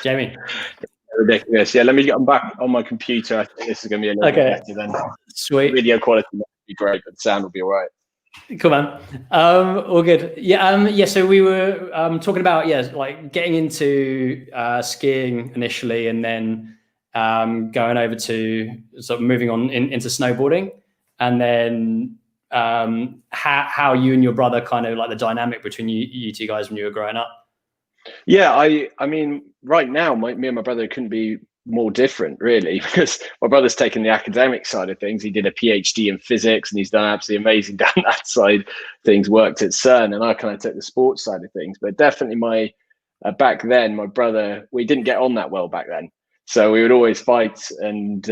Jamie. Ridiculous. Yeah, let me get them back on my computer. I think this is going to be a little bit better than sweet. Video quality will be great, but the sound will be all right. Cool, man. All good. Yeah. So we were talking about like getting into skiing initially, and then going over to sort of moving on into snowboarding, and then how you and your brother kind of like the dynamic between you two guys when you were growing up. Yeah, I mean, right now, me and my brother couldn't be more different, really, because my brother's taken the academic side of things. He did a PhD in physics, and he's done absolutely amazing down that side. Things worked at CERN, and I kind of took the sports side of things. But definitely, back then, my brother, we didn't get on that well back then, so we would always fight. And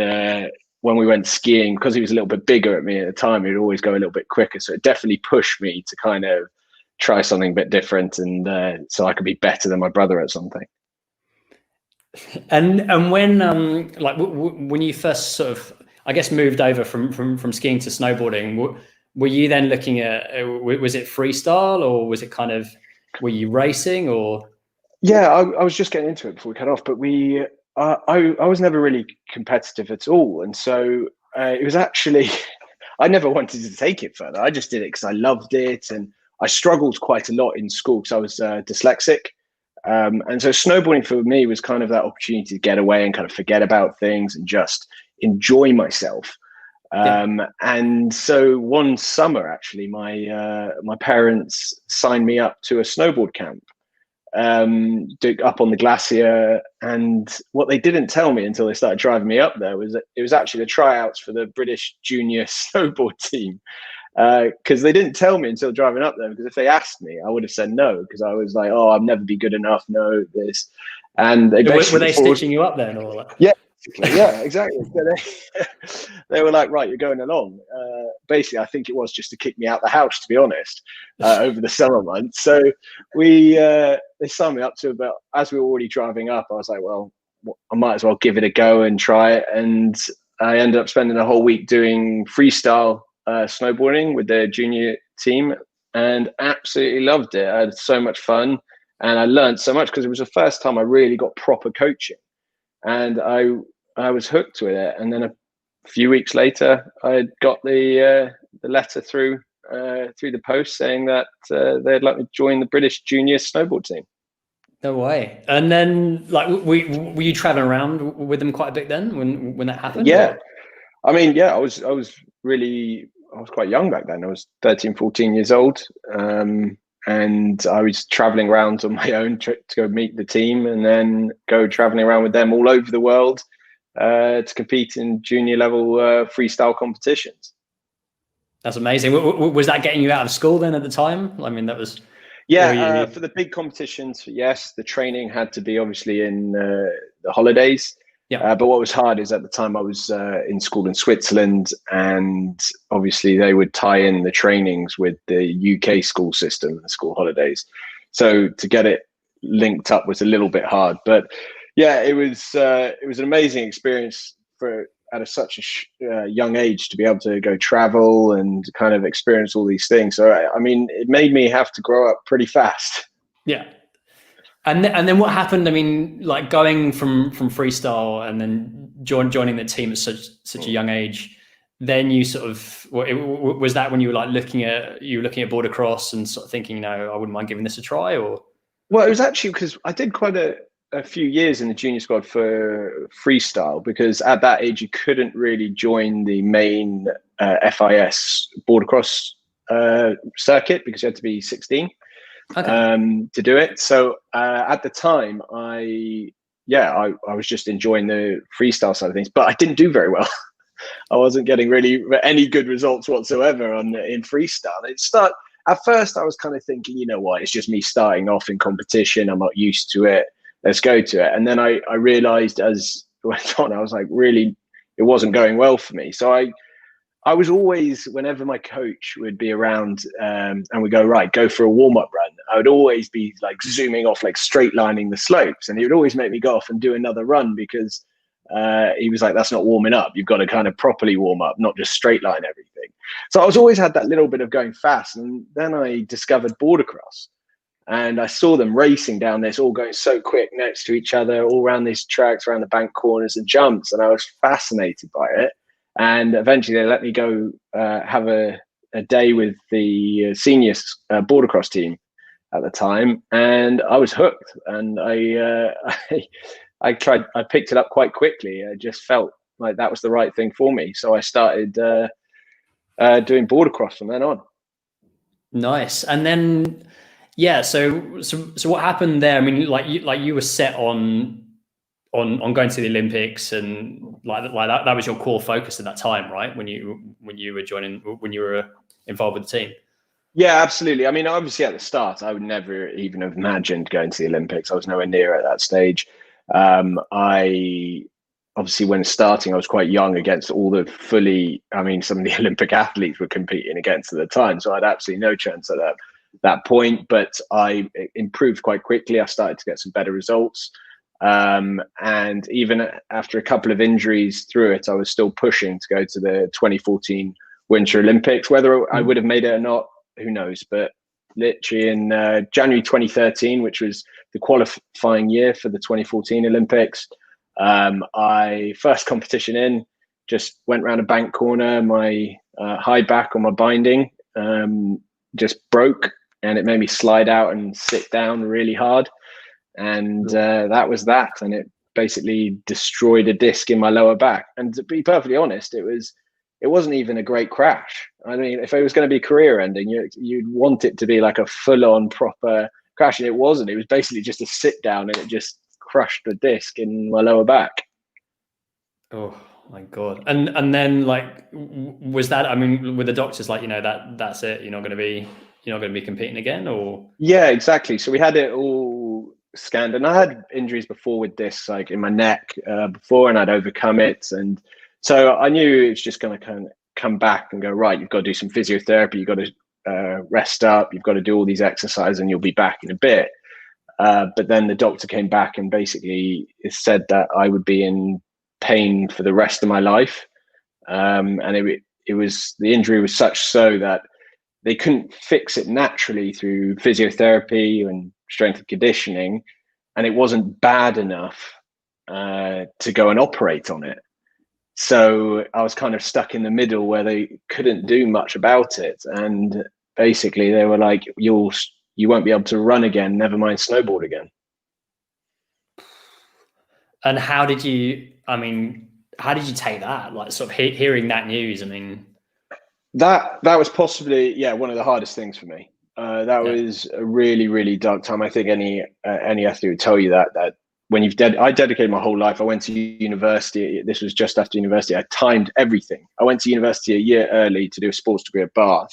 when we went skiing, because he was a little bit bigger at me at the time, he'd always go a little bit quicker. So it definitely pushed me to kind of try something a bit different, and so I could be better than my brother at something. And when like when you first sort of, I guess, moved over from skiing to snowboarding, were you then looking at, was it freestyle, or was it kind of, were you racing, or? Yeah, I was just getting into it before we cut off, but I was never really competitive at all, and so it was actually I never wanted to take it further. I just did it because I loved it, and I struggled quite a lot in school because I was dyslexic. And so snowboarding for me was kind of that opportunity to get away and kind of forget about things and just enjoy myself. And so one summer, actually, my parents signed me up to a snowboard camp up on the glacier. And what they didn't tell me until they started driving me up there was that it was actually the tryouts for the British junior snowboard team. Because they didn't tell me until driving up there, because if they asked me, I would have said no, because I was like, oh, I'll never be good enough, no, this. And they were they stitching you up then, or? Yeah, exactly. So they were like, right, you're going along. Basically, I think it was just to kick me out the house, to be honest, over the summer months. So they signed me up to about, as we were already driving up, I was like, well, I might as well give it a go and try it. And I ended up spending a whole week doing freestyle snowboarding with the junior team, and absolutely loved it. I had so much fun, and I learned so much because it was the first time I really got proper coaching, and I was hooked with it. And then a few weeks later, I got the letter through the post saying that they'd like me to join the British junior snowboard team. No way. And then, like, were you traveling around with them quite a bit then when that happened? Yeah, or? I mean, yeah, I was quite young back then. I was 13, 14 years old. And I was traveling around on my own to go meet the team, and then go traveling around with them all over the world to compete in junior level freestyle competitions. That's amazing. Was that getting you out of school then at the time? I mean, that was... Yeah, for the big competitions, yes. The training had to be obviously in the holidays. Yeah. But what was hard is at the time I was in school in Switzerland, and obviously they would tie in the trainings with the UK school system, the school holidays. So to get it linked up was a little bit hard. But yeah, it was an amazing experience at such a young age to be able to go travel and kind of experience all these things. So I mean, it made me have to grow up pretty fast. Yeah. And then what happened? I mean, like going from freestyle and then joining the team at such a young age, then you sort of, was that when you were like looking at border cross and sort of thinking, no, I wouldn't mind giving this a try? Or? Well, it was actually because I did quite a few years in the junior squad for freestyle, because at that age you couldn't really join the main FIS border cross circuit because you had to be 16. Okay. To do it. So at the time, I was just enjoying the freestyle side of things, but I didn't do very well. I wasn't getting really any good results whatsoever in freestyle. At first I was kind of thinking, you know what, it's just me starting off in competition. I'm not used to it. Let's go to it. And then I realized as I went on, I was like, really, it wasn't going well for me. So I was always, whenever my coach would be around and we go for a warm-up run, I would always be like zooming off, like straight lining the slopes. And he would always make me go off and do another run because he was like, that's not warming up. You've got to kind of properly warm up, not just straight line everything. So I was always had that little bit of going fast. And then I discovered border cross. And I saw them racing down this, all going so quick next to each other, all around these tracks, around the bank corners and jumps. And I was fascinated by it. And eventually they let me go have a day with the senior border cross team at the time. And I was hooked. And I picked it up quite quickly. I just felt like that was the right thing for me. So I started doing border cross from then on. Nice. And then, yeah. So what happened there? I mean, like you were set on going to the Olympics, and like that was your core focus at that time, right? When you were involved with the team. Yeah, absolutely. I mean, obviously at the start, I would never even have imagined going to the Olympics. I was nowhere near at that stage. Obviously, when starting, I was quite young against all the some of the Olympic athletes were competing against at the time. So I had absolutely no chance at that point, but I improved quite quickly. I started to get some better results. And even after a couple of injuries through it, I was still pushing to go to the 2014 Winter Olympics. Whether I would have made it or not, who knows? But literally in January 2013, which was the qualifying year for the 2014 Olympics, I first competition in, just went around a bank corner. My high back on my binding just broke, and it made me slide out and sit down really hard. And that was that. And it basically destroyed a disc in my lower back. And to be perfectly honest, it wasn't even a great crash. I mean, if it was going to be career ending, you'd want it to be like a full-on proper crash, and it wasn't. It was basically just a sit down, and it just crushed the disc in my lower back. Oh my God. And then, like, was that, I mean, with the doctors like, that's it, you're not going to be competing again? Or yeah, exactly. So we had it all scanned, and I had injuries before with discs, like in my neck before, and I'd overcome it. And so I knew it's just going to kind of come back and go, right, you've got to do some physiotherapy, you've got to rest up, you've got to do all these exercises, and you'll be back in a bit. But then the doctor came back and basically said that I would be in pain for the rest of my life. And the injury was such so that they couldn't fix it naturally through physiotherapy and strength and conditioning. And it wasn't bad enough to go and operate on it. So I was kind of stuck in the middle where they couldn't do much about it. And basically they were like, you won't be able to run again, never mind snowboard again. And how did you take that? Like, sort of hearing that news, I mean. That was possibly, one of the hardest things for me. That was a really, really dark time. I think any athlete would tell you that when I dedicated my whole life. I went to university. This was just after university. I timed everything. I went to university a year early to do a sports degree at Bath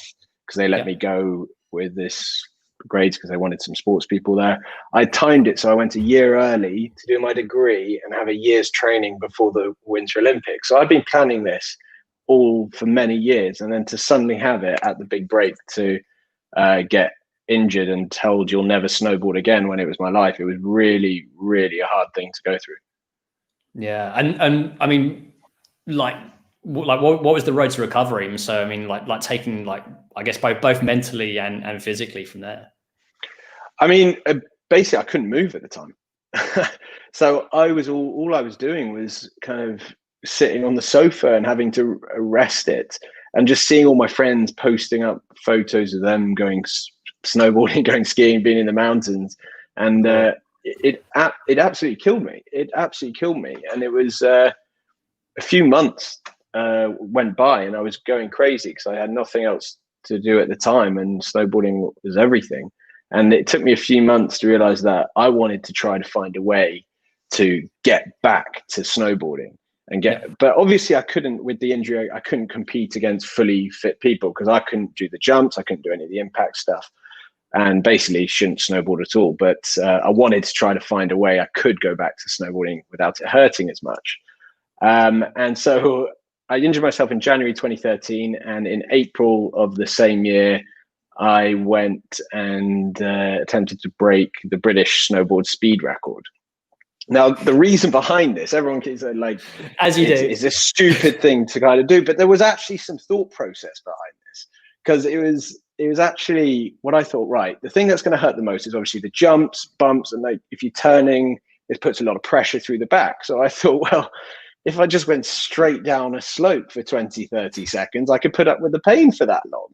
because they let me go with this grades because they wanted some sports people there. I timed it so I went a year early to do my degree and have a year's training before the Winter Olympics. So I've been planning this all for many years, and then to suddenly have it at the big break to get injured and told you'll never snowboard again when it was my life, it was really, really a hard thing to go through. Yeah. And I mean, what was the road to recovery? So I mean, like taking, like, I guess both mentally and physically from there. I mean, basically I couldn't move at the time. So all I was doing was kind of sitting on the sofa and having to rest it, and just seeing all my friends posting up photos of them going snowboarding, going skiing, being in the mountains. And it absolutely killed me. It absolutely killed me. And it was a few months went by and I was going crazy because I had nothing else to do at the time, and snowboarding was everything. And it took me a few months to realize that I wanted to try to find a way to get back to snowboarding and but obviously I couldn't, with the injury, I couldn't compete against fully fit people because I couldn't do the jumps, I couldn't do any of the impact stuff, and basically shouldn't snowboard at all. But I wanted to try to find a way I could go back to snowboarding without it hurting as much. And so I injured myself in January 2013, and in April of the same year, I went and attempted to break the British snowboard speed record. Now, the reason behind this, everyone keeps like, as you do, it's a stupid thing to kind of do, but there was actually some thought process behind this, because was actually what I thought, right, the thing that's going to hurt the most is obviously the jumps, bumps, and like if you're turning, it puts a lot of pressure through the back. So I thought, well, if I just went straight down a slope for 20, 30 seconds, I could put up with the pain for that long.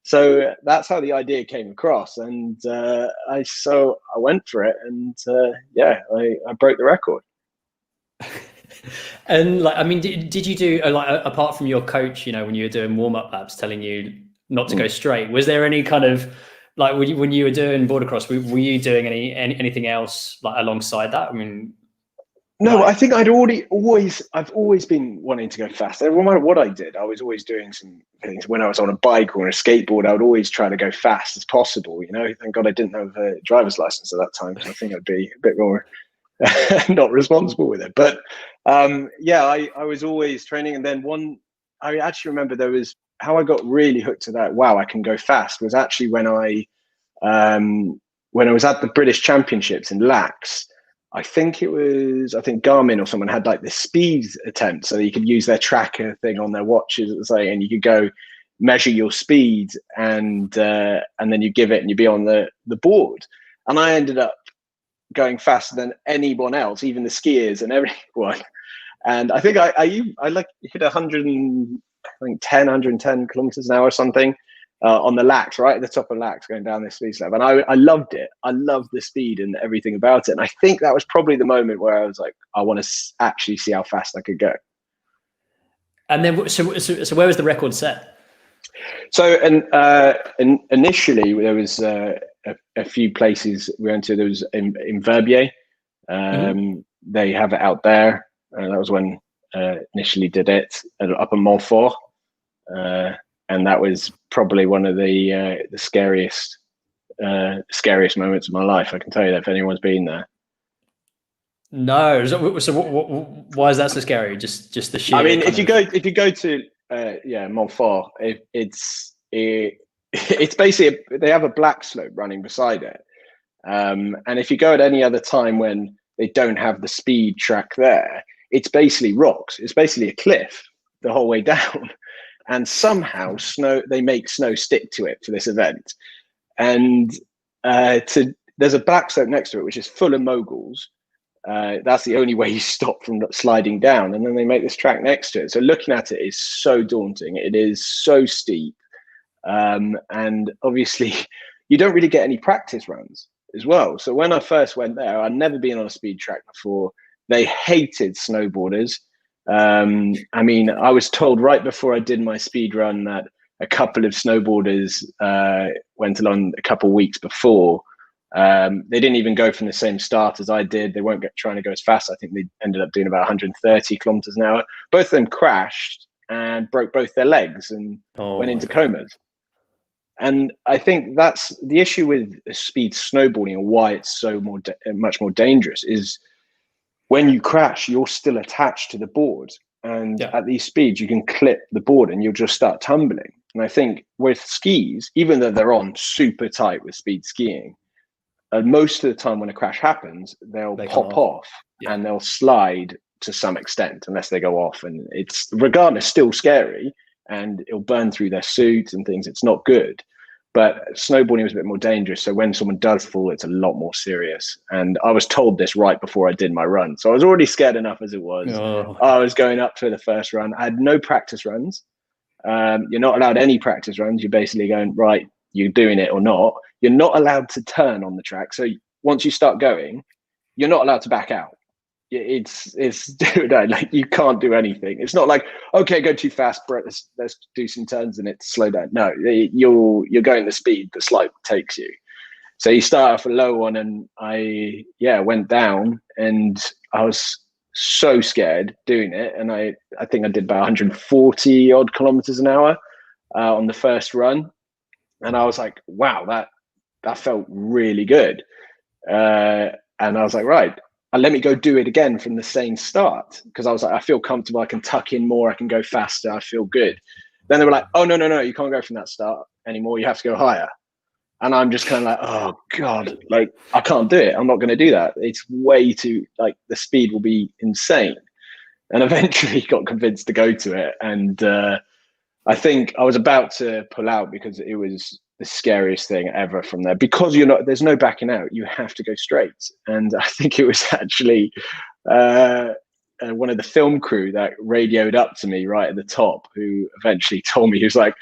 So that's how the idea came across. And I went for it, and I broke the record. And like, I mean, did you do like, apart from your coach, when you were doing warm-up laps telling you not to go straight, was there any kind of like when you were doing border cross, were you doing anything else like alongside that? I mean, no, I think I've always been wanting to go fast. No matter what I did, I was always doing some things. When I was on a bike or a skateboard, I would always try to go fast as possible. Thank God I didn't have a driver's license at that time, because I think I'd be a bit more not responsible with it. But I was always training. And then I actually remember there was how I got really hooked to that. Wow, I can go fast was actually when I was at the British Championships in Lax. I think Garmin or someone had like this speed attempt, so that you could use their tracker thing on their watches, and you could go measure your speed, and then you give it, and you'd be on the board. And I ended up going faster than anyone else, even the skiers and everyone. And I think I hit 110 kilometers an hour or something on the Lax, right at the top of Lax, going down this speed slope. And I loved it. I loved the speed and everything about it. And I think that was probably the moment where I was like, I want to actually see how fast I could go. And then, so where was the record set? So, initially there was a few places we went to. There was in Verbier. They have it out there. That was when initially did it up in Montfort. And that was probably one of the scariest moments of my life. I can tell you that if anyone's been there. No. So why is that so scary? Just the sheer. I mean, if you go to Montfort, it's basically they have a black slope running beside it, and if you go at any other time when they don't have the speed track there, it's basically rocks. It's basically a cliff the whole way down. And somehow they make snow stick to it for this event. And there's a black slope next to it, which is full of moguls. That's the only way you stop from sliding down. And then they make this track next to it. So looking at it is so daunting. It is so steep. And obviously you don't really get any practice runs as well. So when I first went there, I'd never been on a speed track before. They hated snowboarders. I mean, I was told right before I did my speed run that a couple of snowboarders went along a couple of weeks before. They didn't even go from the same start as I did. They weren't trying to go as fast. I think they ended up doing about 130 kilometers an hour. Both of them crashed and broke both their legs and went into comas. And I think that's the issue with speed snowboarding, and why it's so much more dangerous, is when you crash, you're still attached to the board. And at these speeds, you can clip the board and you'll just start tumbling. And I think with skis, even though they're on super tight with speed skiing, most of the time when a crash happens, they'll pop off and they'll slide to some extent, unless they go off. And it's, regardless, still scary, and it'll burn through their suit and things. It's not good. But snowboarding was a bit more dangerous. So when someone does fall, it's a lot more serious. And I was told this right before I did my run. So I was already scared enough as it was. I was going up for the first run. I had no practice runs. You're not allowed any practice runs. You're basically going, right, you're doing it or not. You're not allowed to turn on the track. So once you start going, you're not allowed to back out. It's like you can't do anything. It's not like, okay, go too fast, let's do some turns and it's slow down. No, you're going the speed the slope takes you. So you start off a low one, and I went down, and I was so scared doing it. And I think I did about 140 odd kilometers an hour on the first run, and I was like, wow, that felt really good. And I was like, right. And let me go do it again from the same start, because I was like, I feel comfortable. I can tuck in more. I can go faster. I feel good. Then they were like, oh, no, you can't go from that start anymore. You have to go higher. And I'm just kind of like, oh, God, like, I can't do it. I'm not going to do that. It's way too, like, the speed will be insane. And eventually got convinced to go to it. And I think I was about to pull out because the the scariest thing ever from there, because there's no backing out. You have to go straight. And I think it was actually one of the film crew that radioed up to me right at the top, who eventually told me, he was like,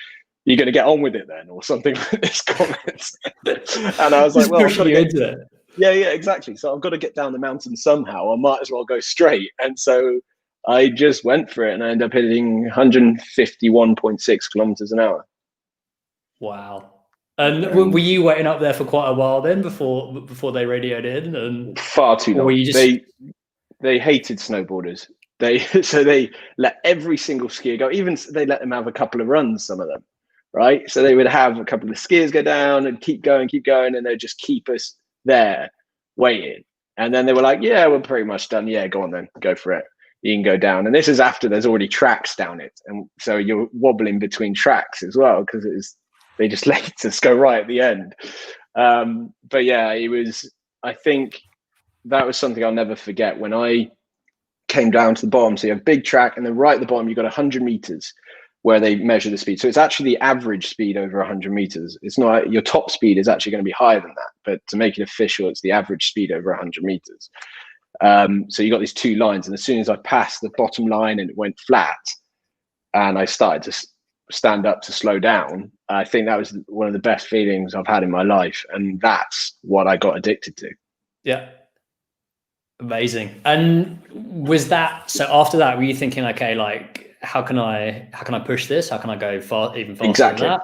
"You're going to get on with it then," or something like this comment. And I was like, well, I've got to get into it. Yeah, exactly. So I've got to get down the mountain somehow. I might as well go straight. And so I just went for it, and I ended up hitting 151.6 kilometers an hour. Wow. And were you waiting up there for quite a while then before they radioed in? And far too long. They hated snowboarders. So they let every single skier go. Even they let them have a couple of runs, some of them, right? So they would have a couple of skiers go down and keep going, and they'd just keep us there waiting. And then they were like, "Yeah, we're pretty much done. Yeah, go on then, go for it. You can go down." And this is after there's already tracks down it, and so you're wobbling between tracks as well, because they just let us go right at the end. But yeah, I think that was something I'll never forget when I came down to the bottom. So you have a big track, and then right at the bottom, you've got 100 meters where they measure the speed. So it's actually the average speed over 100 meters. It's not, your top speed is actually going to be higher than that, but to make it official, it's the average speed over 100 meters. So you got these two lines, and as soon as I passed the bottom line and it went flat, and I started to stand up to slow down, I think that was one of the best feelings I've had in my life, and that's what I got addicted to. Yeah, amazing. And was that, so after that, were you thinking, okay, like how can I push this? How can I go even faster than that?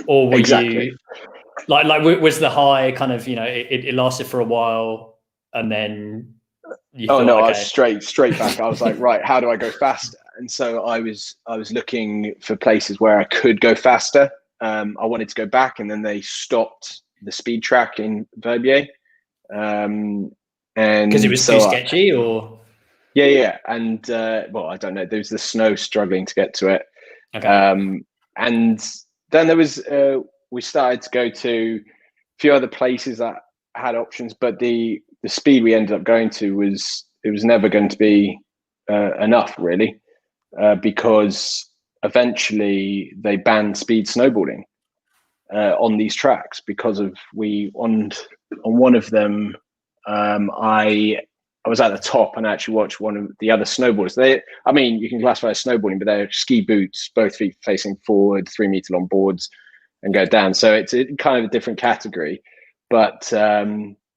Or were you like was the high kind of, it lasted for a while, and then you thought, no, okay. I was straight back. I was like, right, how do I go faster? And so I was looking for places where I could go faster. I wanted to go back, and then they stopped the speed track in Verbier. And because it was too sketchy, or? Yeah. And well, I don't know. There was the snow struggling to get to it. Okay. And then there was, we started to go to a few other places that had options, but the speed we ended up going to was never going to be enough, really, because eventually they banned speed snowboarding on these tracks, because of on one of them, I was at the top and actually watched one of the other snowboarders. You can classify as snowboarding, but they're ski boots, both feet facing forward, 3 meter long boards, and go down. So it's kind of a different category. But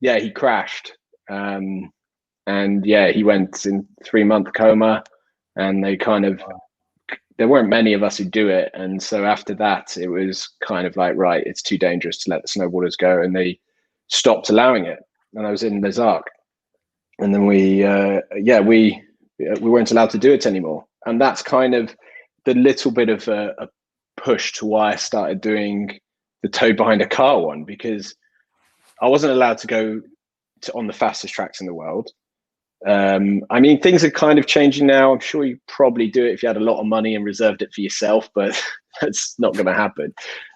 he crashed. And yeah, he went in 3-month coma, and there weren't many of us who do it. And so after that, it was kind of like, right, it's too dangerous to let the snowboarders go. And they stopped allowing it. And I was in Les Arcs. And then we weren't allowed to do it anymore. And that's kind of the little bit of a push to why I started doing the toe behind a car one, because I wasn't allowed to go on the fastest tracks in the world. Things are kind of changing now. I'm sure you probably do it if you had a lot of money and reserved it for yourself, but that's not going to happen.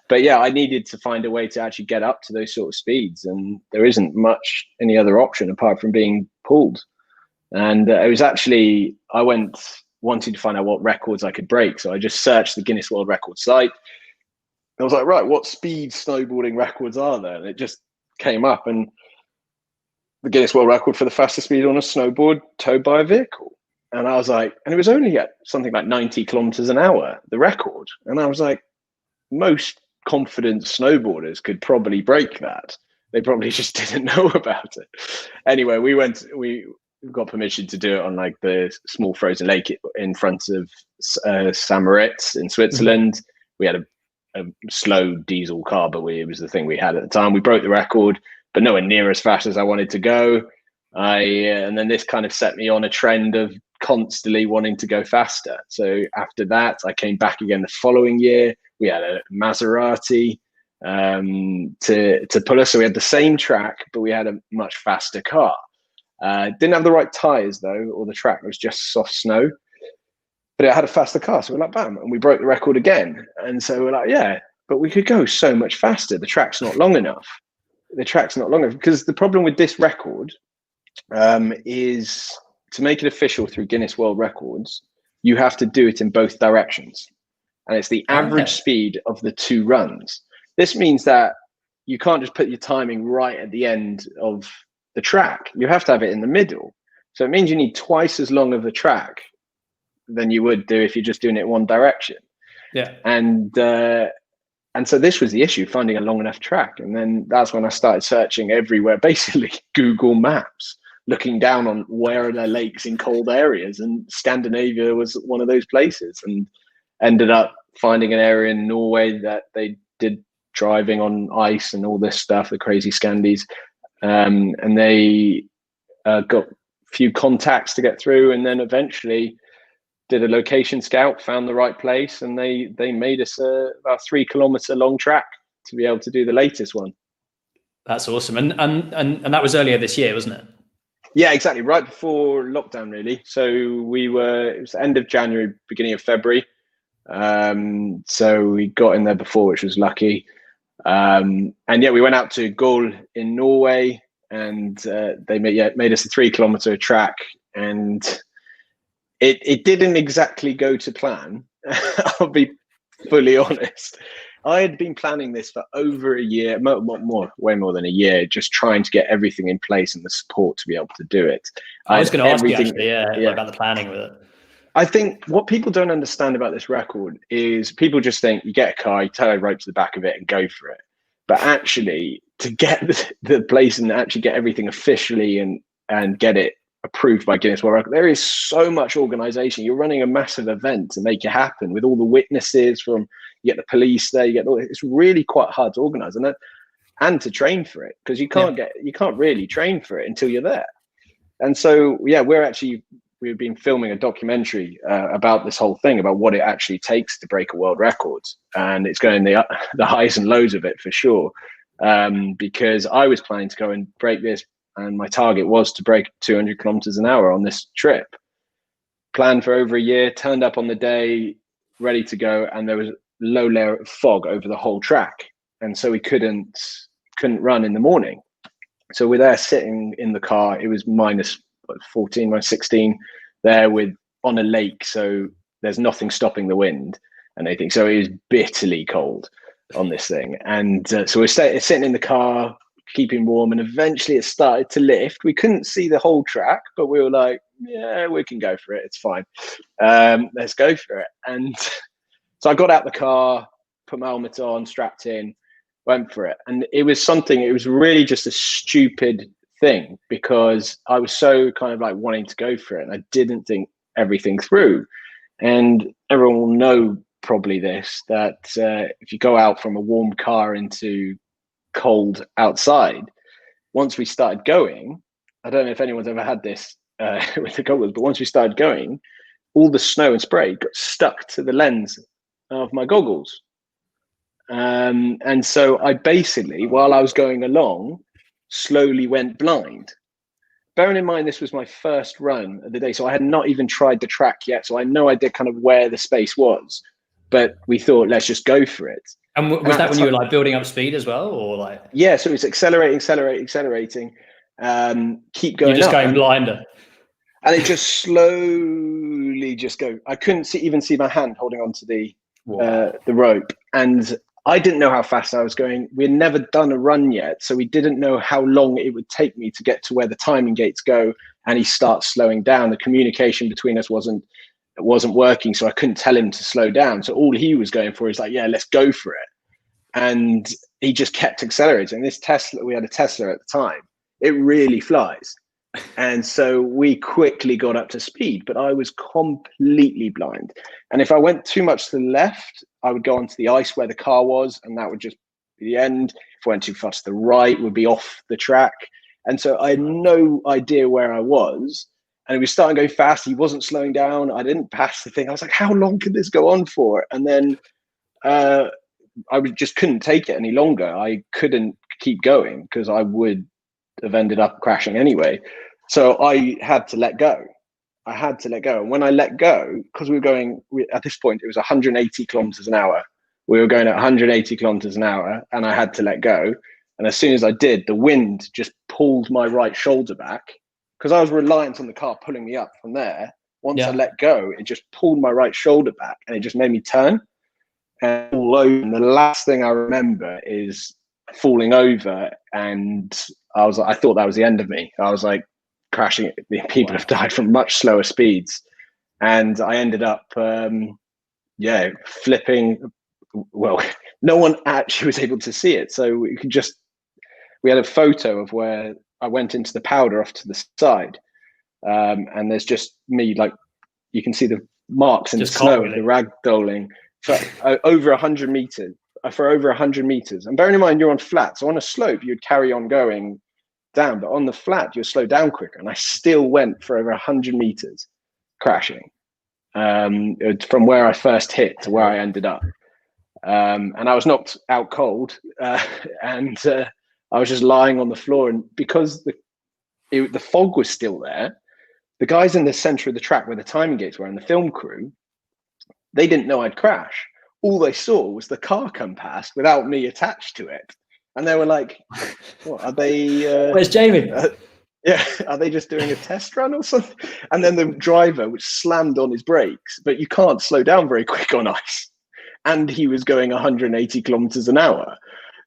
But yeah, I needed to find a way to actually get up to those sort of speeds, and there isn't much any other option apart from being pulled. And it was actually, I went wanting to find out what records I could break. So I just searched the Guinness World Record site. I was like, right, what speed snowboarding records are there? And it just came up, and the Guinness World Record for the fastest speed on a snowboard towed by a vehicle. And I was like, and it was only at something like 90 kilometers an hour, the record. And I was like, most confident snowboarders could probably break that. They probably just didn't know about it. Anyway, we got permission to do it on like the small frozen lake in front of St. in Switzerland. Mm-hmm. We had a slow diesel car, but it was the thing we had at the time. We broke the record, but nowhere near as fast as I wanted to go. And then this kind of set me on a trend of constantly wanting to go faster. So after that, I came back again the following year. We had a Maserati to pull us. So we had the same track, but we had a much faster car. Didn't have the right tires though, or the track was just soft snow, but it had a faster car. So we're like, bam, and we broke the record again. And so we're like, yeah, but we could go so much faster. The track's not long enough. Because the problem with this record is to make it official through Guinness World Records, you have to do it in both directions. And it's the average speed of the two runs. This means that you can't just put your timing right at the end of the track. You have to have it in the middle. So it means you need twice as long of a track than you would do if you're just doing it one direction. Yeah. And so this was the issue, finding a long enough track. And then that's when I started searching everywhere, basically Google Maps, looking down on where are there lakes in cold areas. And Scandinavia was one of those places, and ended up finding an area in Norway that they did driving on ice and all this stuff, the crazy Scandies. And they got a few contacts to get through, and then eventually did a location scout, found the right place, and they made us about 3 kilometer long track to be able to do the latest one. That's awesome. And that was earlier this year, wasn't it? Yeah, exactly. Right before lockdown, really. So it was the end of January, beginning of February. So we got in there before, which was lucky. And yeah, we went out to Gull in Norway, and they made us a 3 kilometer track, and it didn't exactly go to plan. I'll be fully honest. I had been planning this for over a year, way more than a year, just trying to get everything in place and the support to be able to do it. I was going to ask you actually, about the planning with it. I think what people don't understand about this record is people just think you get a car, you tie a rope to the back of it and go for it. But actually, to get the place and actually get everything officially and get it approved by Guinness World Record, there is so much organization. You're running a massive event to make it happen with all the witnesses from, you get the police there, it's really quite hard to organize and to train for it, because you can't really train for it until you're there. And so, yeah, we've been filming a documentary about this whole thing, about what it actually takes to break a world record. And it's going the highs and lows of it for sure. Because I was planning to go and break this, and my target was to break 200 kilometers an hour on this trip. Planned for over a year, turned up on the day, ready to go, and there was a low layer of fog over the whole track. And so we couldn't run in the morning. So we're there sitting in the car. It was minus 14, minus 16 there on a lake. So there's nothing stopping the wind and anything. So it was bitterly cold on this thing. And so we're sitting in the car, keeping warm, and eventually it started to lift. We couldn't see the whole track, but we were like, yeah, we can go for it. It's fine. Let's go for it. And so I got out the car, put my helmet on, strapped in, went for it. And it was really just a stupid thing, because I was so kind of like wanting to go for it, and I didn't think everything through. And everyone will know probably this, that if you go out from a warm car into cold outside, once we started going, I don't know if anyone's ever had this with the goggles, but once we started going, all the snow and spray got stuck to the lens of my goggles. And so I basically, while I was going along, slowly went blind. Bearing in mind, this was my first run of the day, so I had not even tried the track yet. So I had no idea kind of where the space was, but we thought, let's just go for it. And was that when you were like building up speed as well, or like? Yeah, so it's accelerating, keep going. You're just going blinder. And it just slowly just go. I couldn't even see my hand holding onto the rope. And I didn't know how fast I was going. We'd never done a run yet, so we didn't know how long it would take me to get to where the timing gates go. And he starts slowing down. The communication between us wasn't working, so I couldn't tell him to slow down. So all he was going for is like, yeah, let's go for it. And he just kept accelerating. This Tesla, we had a Tesla at the time, it really flies. And so we quickly got up to speed, but I was completely blind. And if I went too much to the left, I would go onto the ice where the car was, and that would just be the end. If I went too far to the right, would be off the track. And so I had no idea where I was. And it was starting to go fast. He wasn't slowing down. I didn't pass the thing. I was like, how long can this go on for? And then I just couldn't take it any longer. I couldn't keep going, because I would have ended up crashing anyway. So I had to let go. And when I let go, because at this point, it was 180 kilometers an hour. We were going at 180 kilometers an hour, and I had to let go. And as soon as I did, the wind just pulled my right shoulder back, because I was reliant on the car pulling me up from there. Once I let go, it just pulled my right shoulder back, and it just made me turn. and all over. And the last thing I remember is falling over, and I thought that was the end of me. I was like crashing. People have died from much slower speeds, and I ended up, flipping. Well, no one actually was able to see it, so we had a photo of where I went into the powder off to the side, and there's just me, like you can see the marks in the snow, the ragdolling for over 100 meters. And bearing in mind, you're on flat, so on a slope you'd carry on going down, but on the flat you'll slow down quicker. And I still went for over 100 meters, crashing from where I first hit to where I ended up. And I was knocked out cold, and I was just lying on the floor. And because the fog was still there, the guys in the center of the track where the timing gates were and the film crew, they didn't know I'd crash. All they saw was the car come past without me attached to it. And they were like, what are they? Where's Jamie? Are they just doing a test run or something? And then the driver, which slammed on his brakes, but you can't slow down very quick on ice. And he was going 180 kilometers an hour.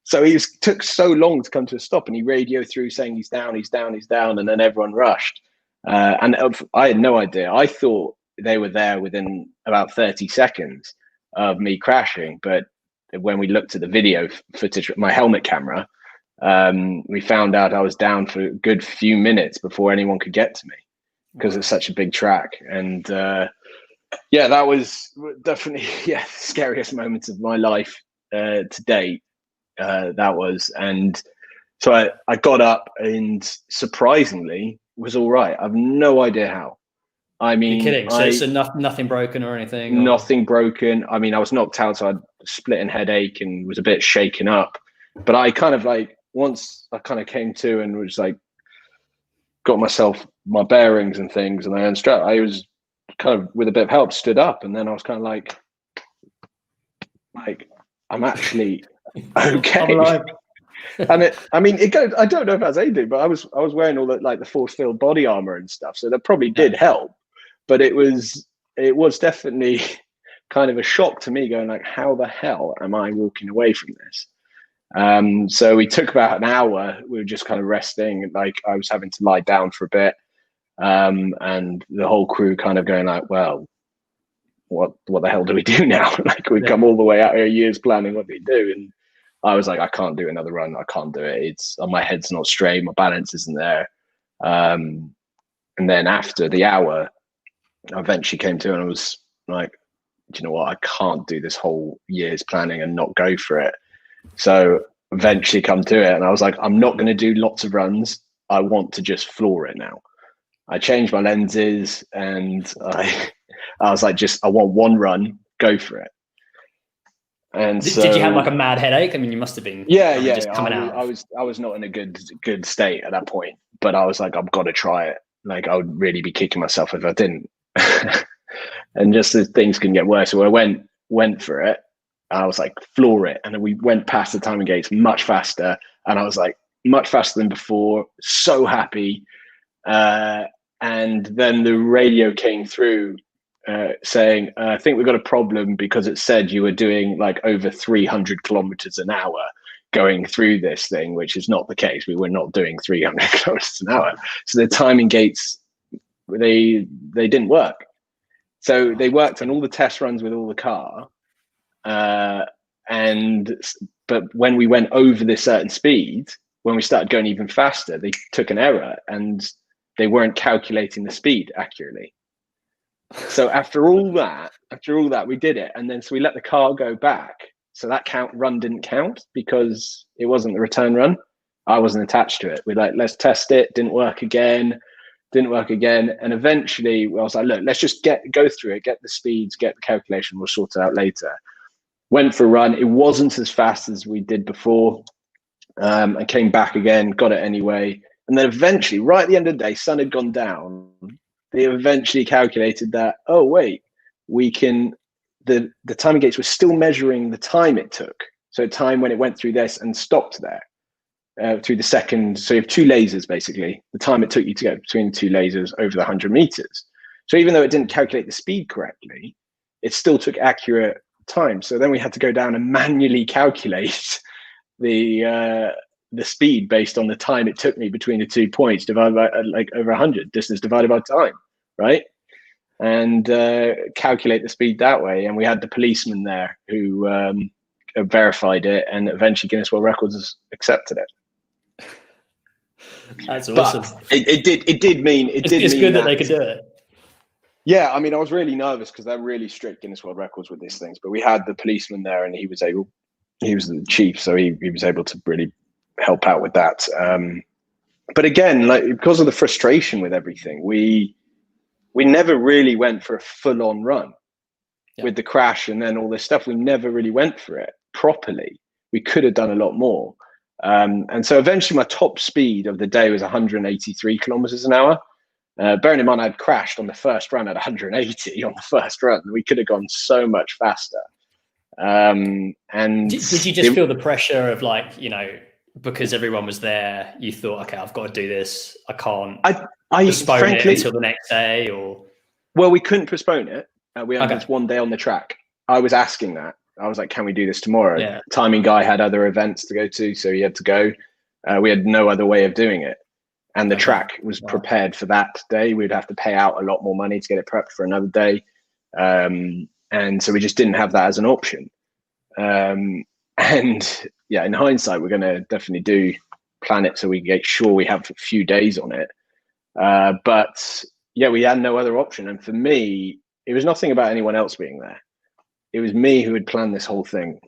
So took so long to come to a stop, and he radioed through saying he's down, and then everyone rushed. And I had no idea. I thought they were there within about 30 seconds of me crashing. But when we looked at the video footage with my helmet camera, we found out I was down for a good few minutes before anyone could get to me, because it's such a big track. And that was definitely the scariest moments of my life to date. That was, and so I got up and surprisingly was all right. I've no idea how. I mean, you're kidding. So nothing broken or anything? Nothing broken. I mean, I was knocked out, so I had a splitting headache and was a bit shaken up. But I kind of once I kind of came to and was like, got my bearings and things, and I was kind of, with a bit of help, stood up, and then I was kind of like I'm actually okay. I'm alive. And I don't know if that's anything, but I was wearing all the force field body armor and stuff, so that probably did help. But it was definitely kind of a shock to me, going like, how the hell am I walking away from this? So we took about an hour. We were just kind of resting. Like, I was having to lie down for a bit, and the whole crew kind of going like, well, what the hell do we do now? Like, we've come all the way out here, years planning what we do. And I was like, I can't do another run. I can't do it. My head's not straight. My balance isn't there. And then after the hour, I eventually came to, and I was like, do you know what? I can't do this whole year's planning and not go for it. So eventually come to it, and I was like, I'm not going to do lots of runs. I want to just floor it now. I changed my lenses, and I was like, I want one run, go for it. And did you have like a mad headache? I mean, you must have been. Just coming out. I was not in a good state at that point, but I was like, I've got to try it. Like, I would really be kicking myself if I didn't. And just as things can get worse, so I went for it. I was like, floor it, and then we went past the timing gates much faster, and I was like, much faster than before. So happy. And then the radio came through saying, I think we've got a problem, because it said you were doing like over 300 kilometers an hour going through this thing, which is not the case. We were not doing 300 kilometers an hour. So the timing gates, they didn't work. So they worked on all the test runs with all the car. But when we went over this certain speed, when we started going even faster, they took an error, and they weren't calculating the speed accurately. So after all that, we did it. And then, so we let the car go back. So that run didn't count, because it wasn't the return run. I wasn't attached to it. We're like, let's test it. Didn't work again. And eventually I was like, look, let's just go through it, get the speeds, get the calculation. We'll sort it out later. Went for a run. It wasn't as fast as we did before. I came back again, got it anyway. And then eventually, right at the end of the day, sun had gone down. They eventually calculated that, oh, wait, we can, the timing gates were still measuring the time it took. So time when it went through this and stopped there through the second. So you have two lasers, basically, the time it took you to get between the two lasers over the 100 meters. So even though it didn't calculate the speed correctly, it still took accurate time. So then we had to go down and manually calculate the speed based on the time it took me between the 2 points, divided by like over 100 distance divided by time, right? And calculate the speed that way. And we had the policeman there who verified it, and eventually Guinness World Records accepted it. That's awesome. But it did mean it's good that they could do it. Yeah, I mean, I was really nervous because they're really strict Guinness World Records with these things. But we had the policeman there, and he was the chief, so he was able to really help out with that. But again, like, because of the frustration with everything, we never really went for a full-on run. With the crash and then all this stuff. We never really went for it properly. We could have done a lot more. And so eventually my top speed of the day was 183 kilometers an hour. Bearing in mind, I'd crashed on the first run at 180 on the first run. We could have gone so much faster. And did you just feel the pressure of, like, you know, because everyone was there, you thought, okay, I've got to do this. I can't postpone it until the next day? Or well, we couldn't postpone it. We had just 1 day on the track. I was asking that. I was like, can we do this tomorrow? Yeah. Timing guy had other events to go to, so he had to go. We had no other way of doing it. And the track was prepared for that day. We'd have to pay out a lot more money to get it prepped for another day. And so we just didn't have that as an option. And yeah, in hindsight, we're going to definitely plan it so we get sure we have a few days on it. But yeah, we had no other option. And for me, it was nothing about anyone else being there. It was me who had planned this whole thing.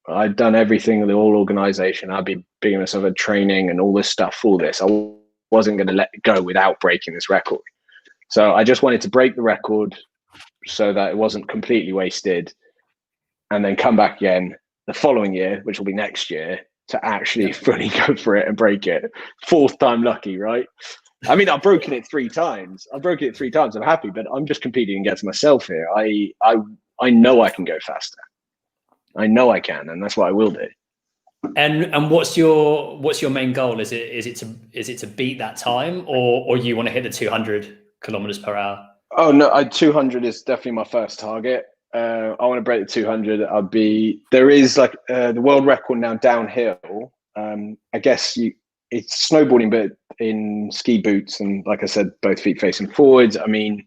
I'd done everything, the whole organization. I'd be bringing myself a training and all this stuff for this. I wasn't going to let it go without breaking this record. So I just wanted to break the record so that it wasn't completely wasted, and then come back again the following year, which will be next year, to actually fully go for it and break it. Fourth time lucky, right? I mean, I've broken it 3 times. I'm happy, but I'm just competing against myself here. I know I can go faster. I know I can, and that's what I will do. And what's your main goal? Is it to beat that time, or you want to hit the 200 kilometers per hour? Oh no, 200 is definitely my first target. I want to break the 200. There is like the world record now downhill. I guess it's snowboarding, but in ski boots, and like I said, both feet facing forwards. I mean,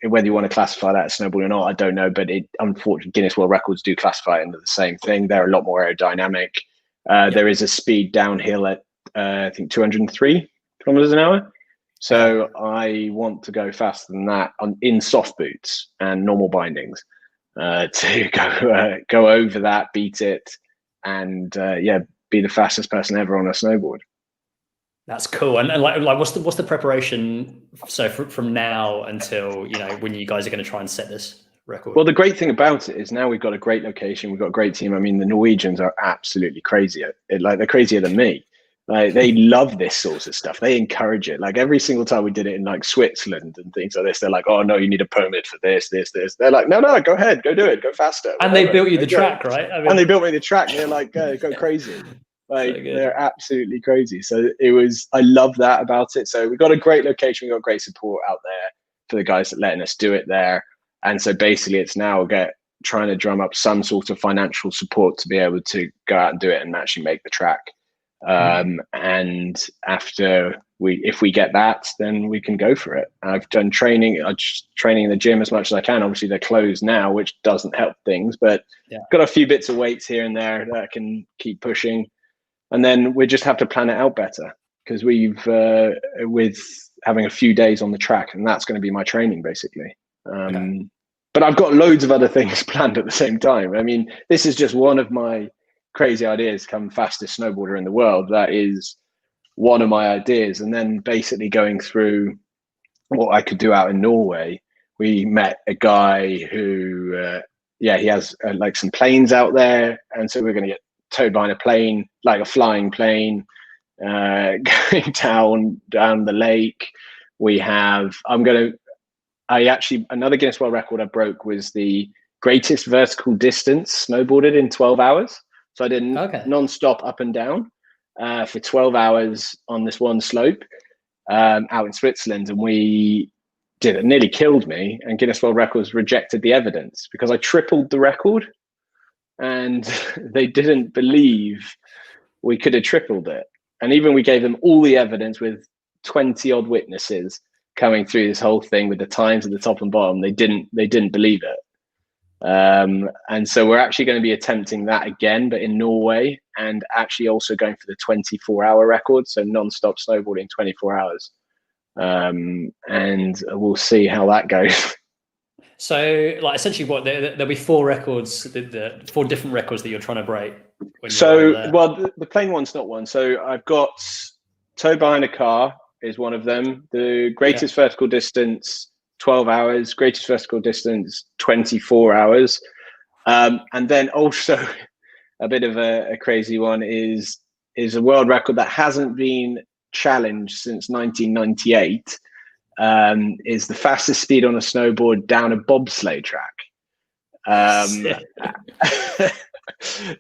whether you want to classify that as snowboarding or not, I don't know. But unfortunately, Guinness World Records do classify it into the same thing. They're a lot more aerodynamic. There is a speed downhill at I think 203 kilometers an hour. So I want to go faster than that in soft boots and normal bindings to go over that, beat it, and be the fastest person ever on a snowboard. That's cool. And like what's the preparation? So from now until, you know, when you guys are going to try and set this record? Well, the great thing about it is now we've got a great location. We've got a great team. I mean, the Norwegians are absolutely crazy at it. Like, they're crazier than me. Like, they love this sort of stuff. They encourage it. Like, every single time we did it in like Switzerland and things like this, they're like, oh no, you need a permit for this. They're like, no, go ahead, go do it, go faster. And they built you the track, right? I mean, and they built me the track. They're like, go crazy. Like, so they're absolutely crazy. So I love that about it. So we've got a great location. We've got great support out there for the guys that letting us do it there. And so basically it's now trying to drum up some sort of financial support to be able to go out and do it and actually make the track. And after if we get that, then we can go for it. I've done training. I'm just training in the gym as much as I can. Obviously they're closed now, which doesn't help things, but got a few bits of weights here and there that I can keep pushing. And then we just have to plan it out better, because with having a few days on the track, and that's going to be my training basically. But I've got loads of other things planned at the same time. I mean, this is just one of my crazy ideas, become fastest snowboarder in the world. That is one of my ideas. And then basically going through what I could do out in Norway, we met a guy who, he has like some planes out there. And so we're going to get towed behind a plane, like a flying plane, going down the lake. Another Guinness World Record I broke was the greatest vertical distance snowboarded in 12 hours. So I did non-stop up and down for 12 hours on this one slope out in Switzerland. And we nearly killed me, and Guinness World Records rejected the evidence because I tripled the record, and they didn't believe we could have tripled it. And even we gave them all the evidence with 20 odd witnesses coming through this whole thing with the times at the top and bottom. They didn't believe it. And so we're actually going to be attempting that again, but in Norway, and actually also going for the 24-hour record. So non-stop snowboarding 24 hours. And we'll see how that goes. So, like, essentially, what there'll be 4 records, the 4 different records that you're trying to break. So, well, the plain one's not one. So I've got toe behind a car is one of them. The greatest vertical distance, 12 hours. Greatest vertical distance, 24 hours. And then also a bit of a crazy one is a world record that hasn't been challenged since 1998. Is the fastest speed on a snowboard down a bobsleigh track.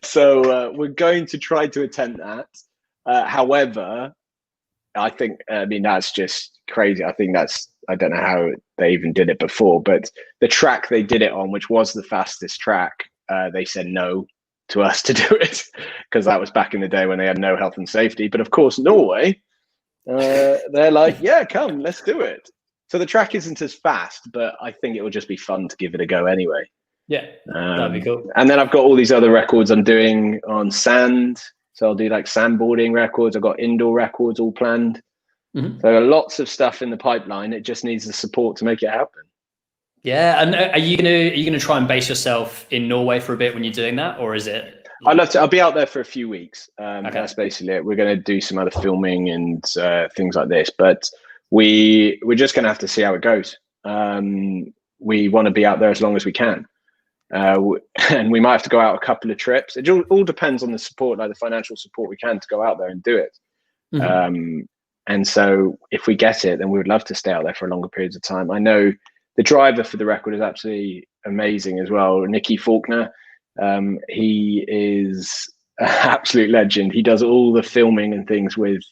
So we're going to try to attempt that. However, I think, that's just crazy. I don't know how they even did it before, but the track they did it on, which was the fastest track, they said no to us to do it, because that was back in the day when they had no health and safety. But of course, Norway, they're like, yeah, come, let's do it. So the track isn't as fast, but I think it will just be fun to give it a go anyway. Yeah, that'd be cool. And then I've got all these other records I'm doing on sand. So I'll do like sandboarding records. I've got indoor records all planned. Mm-hmm. So lots of stuff in the pipeline. It just needs the support to make it happen. Yeah, and are you gonna try and base yourself in Norway for a bit when you're doing that, or is it? I'd love to. I'll be out there for a few weeks. Okay. That's basically it. We're going to do some other filming and things like this, but we're just going to have to see how it goes. We want to be out there as long as we can, and we might have to go out a couple of trips. It all depends on the support, like the financial support we can to go out there and do it. Mm-hmm. And so if we get it, then we would love to stay out there for longer periods of time. I know the driver for the record is absolutely amazing as well, Nicky Faulkner. He is an absolute legend. He does all the filming and things with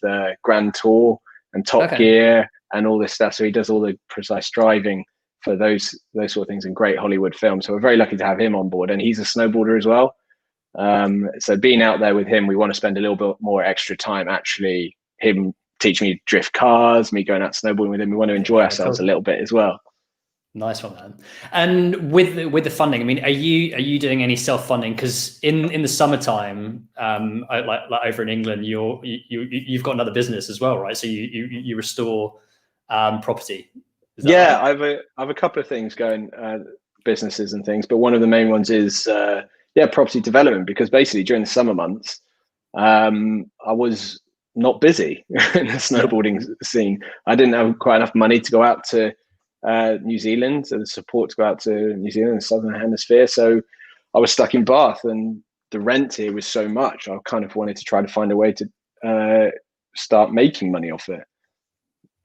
Grand Tour and Top Gear and all this stuff. So he does all the precise driving for those sort of things in great Hollywood films. So we're very lucky to have him on board, and he's a snowboarder as well. So being out there with him, we want to spend a little bit more extra time, actually, him teaching me to drift cars, me going out snowboarding with him. We want to enjoy ourselves a little bit as well. Nice one, man. And with the funding, I mean, are you doing any self-funding? Because in the summertime, like over in England, you've got another business as well, right? So you restore property. Yeah, right? I have a couple of things going, businesses and things, but one of the main ones is property development, because basically during the summer months, I was not busy in the snowboarding scene. I didn't have quite enough money to go out to New Zealand, so the support to go out to New Zealand, the Southern Hemisphere. So I was stuck in Bath, and the rent here was so much. I kind of wanted to try to find a way to start making money off it.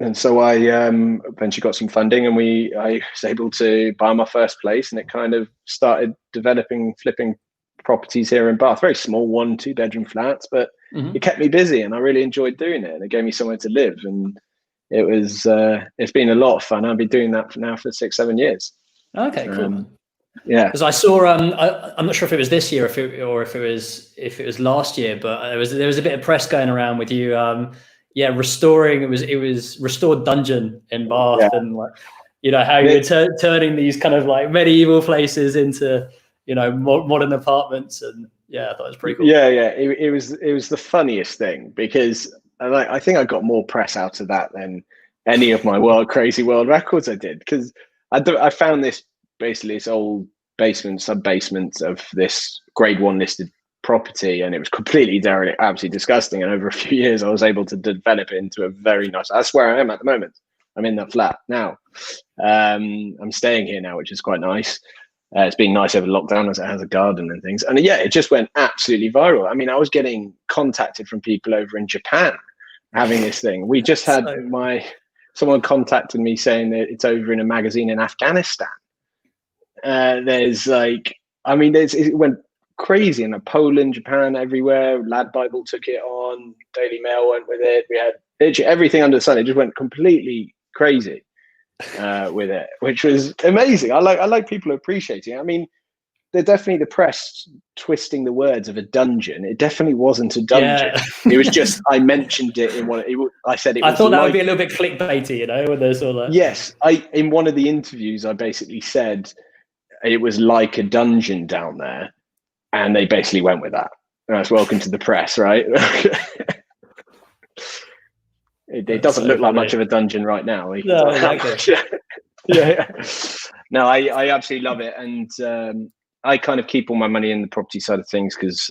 And so I eventually got some funding, and I was able to buy my first place, and it kind of started developing, flipping properties here in Bath, very small 1-2 bedroom flats, but mm-hmm. It kept me busy, and I really enjoyed doing it, and it gave me somewhere to live. And it was it's been a lot of fun. I've been doing that now for 6-7 years. Okay, cool. Yeah, because I saw I'm not sure if it was this year or if it was last year, but there was a bit of press going around with you restoring, it was Restored Dungeon in Bath, and how you were turning these kind of like medieval places into modern apartments, and I thought it was pretty cool. It was the funniest thing, because I think I got more press out of that than any of my crazy world records I did, because I found this old sub-basement of this grade 1 listed property, and it was completely derelict, absolutely disgusting. And over a few years, I was able to develop it into a very nice. That's where I am at the moment. I'm in that flat now. I'm staying here now, which is quite nice. It's been nice over lockdown, as it has a garden and things. And it just went absolutely viral. I mean, I was getting contacted from people over in Japan having this thing. We just had someone contacted me saying that it's over in a magazine in Afghanistan. It went crazy in Poland, Japan, everywhere. Lad Bible took it on. Daily Mail went with it. We had literally everything under the sun. It just went completely crazy. with it, which was amazing. I like people appreciating it. I mean, they're definitely the press twisting the words of a dungeon. It definitely wasn't a dungeon. Yeah. It was just, I mentioned it in one. I said it was. I thought that would be a little bit clickbaity, you know, when there's all that. Yes, in one of the interviews, I basically said it was like a dungeon down there, and they basically went with that. And that's welcome to the press, right? It doesn't look like much of a dungeon right now. No, exactly. Yeah. No, I absolutely love it, and I kind of keep all my money in the property side of things because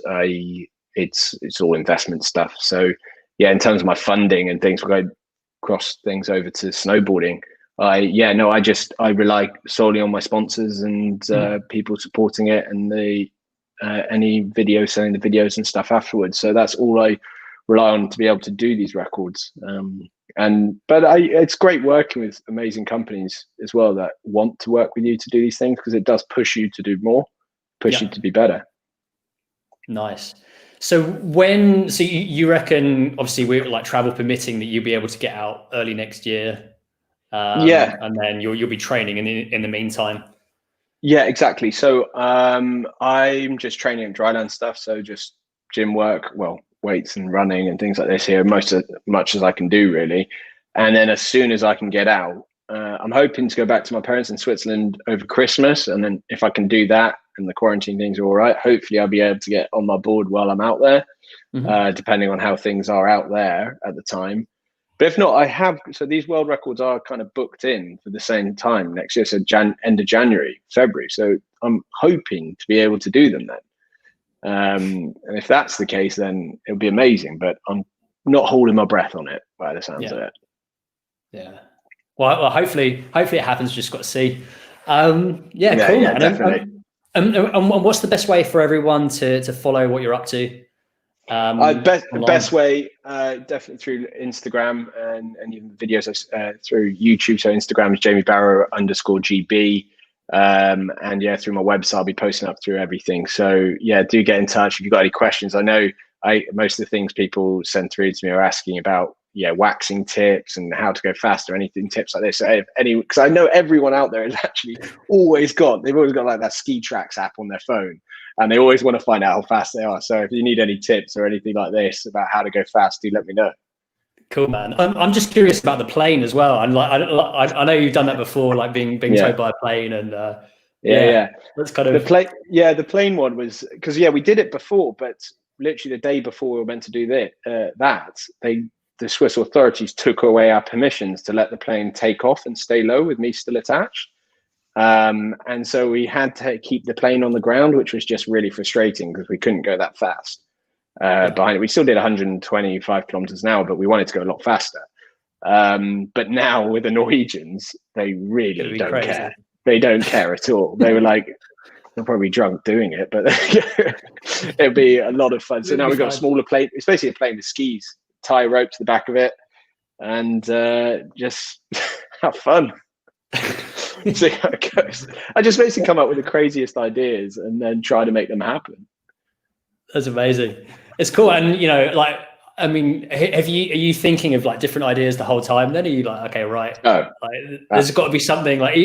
it's all investment stuff. So yeah, in terms of my funding and things, we're going to cross things over to snowboarding. I rely solely on my sponsors and people supporting it, and any video selling the videos and stuff afterwards. So that's all I rely on to be able to do these records. But it's great working with amazing companies as well that want to work with you to do these things, because it does push you to do more, push you to be better. Nice. So you reckon, obviously we're like travel permitting, that you'll be able to get out early next year? And then you'll be training in the meantime. Yeah, exactly. So I'm just training in dryland stuff. So just gym work, weights and running and things like this here, much as I can do really. And then as soon as I can get out, I'm hoping to go back to my parents in Switzerland over Christmas. And then if I can do that and the quarantine things are all right, hopefully I'll be able to get on my board while I'm out there, depending on how things are out there at the time. But if not, so these world records are kind of booked in for the same time next year. So end of January, February. So I'm hoping to be able to do them then. And if that's the case, then it'll be amazing, but I'm not holding my breath on it by the sounds of it. Yeah. Well, hopefully it happens. Just got to see. Cool. Yeah, definitely. And what's the best way for everyone to follow what you're up to? Best way, definitely through Instagram and even videos through YouTube. So Instagram is Jamie Barrow _GB. And yeah, through my website, I'll be posting up through everything. So yeah, do get in touch if you've got any questions. I know most of the things people send through to me are asking about waxing tips and how to go faster, anything tips like this. So because I know everyone out there has actually they've always got like that Ski Tracks app on their phone, and they always want to find out how fast they are. So if you need any tips or anything like this about how to go fast, do let me know. Cool, man. I'm just curious about the plane as well. And like, I know you've done that before, like being towed by a plane, and that's kind of the plane. Yeah, the plane one was because we did it before, but literally the day before we were meant to do the Swiss authorities took away our permissions to let the plane take off and stay low with me still attached. And so we had to keep the plane on the ground, which was just really frustrating because we couldn't go that fast. Behind it, we still did 125 kilometers an hour, but we wanted to go a lot faster. But now with the Norwegians, they really don't care. They don't care at all. They were like, they're probably drunk doing it, but it'll be a lot of fun. So now we've got a smaller plane. It's basically a plane with skis, tie a rope to the back of it, and just have fun. See how it goes. I just basically come up with the craziest ideas and then try to make them happen. That's amazing. It's cool. And are you thinking of like different ideas the whole time? Then are you like, okay, right? There's got to be something like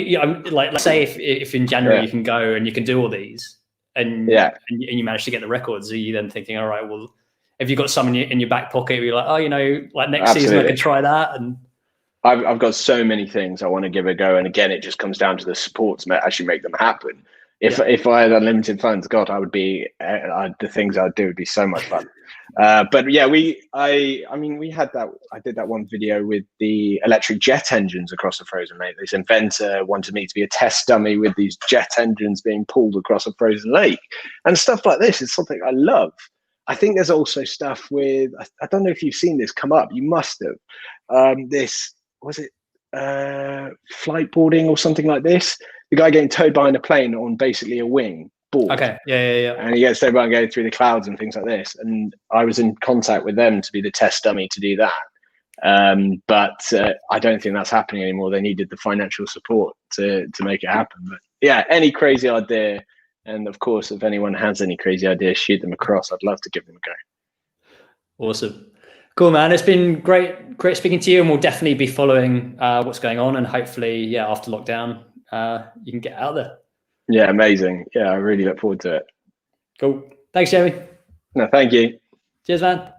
let's say if in January you can go and you can do all these, and you manage to get the records, are you then thinking, all right, well, have you got some in your back pocket? You're like, like next season I can try that. And I've got so many things I want to give a go, and again, it just comes down to the support to actually make them happen. If I had unlimited funds, God, I would be the things I'd do would be so much fun. But yeah, I had that. I did that one video with the electric jet engines across the frozen lake. This inventor wanted me to be a test dummy with these jet engines being pulled across a frozen lake, and stuff like this is something I love. I think there's also stuff with, I don't know if you've seen this come up. You must have. Flight boarding or something like this. The guy getting towed behind a plane on basically a wing board. Okay. Yeah. And he gets towed behind going through the clouds and things like this. And I was in contact with them to be the test dummy to do that. But I don't think that's happening anymore. They needed the financial support to make it happen. But yeah, any crazy idea. And of course, if anyone has any crazy ideas, shoot them across. I'd love to give them a go. Awesome. Cool, man. It's been great speaking to you, and we'll definitely be following what's going on, and hopefully, yeah, after lockdown, you can get out there. Yeah, amazing. Yeah, I really look forward to it. Cool. Thanks, Jamie. No, thank you. Cheers, man.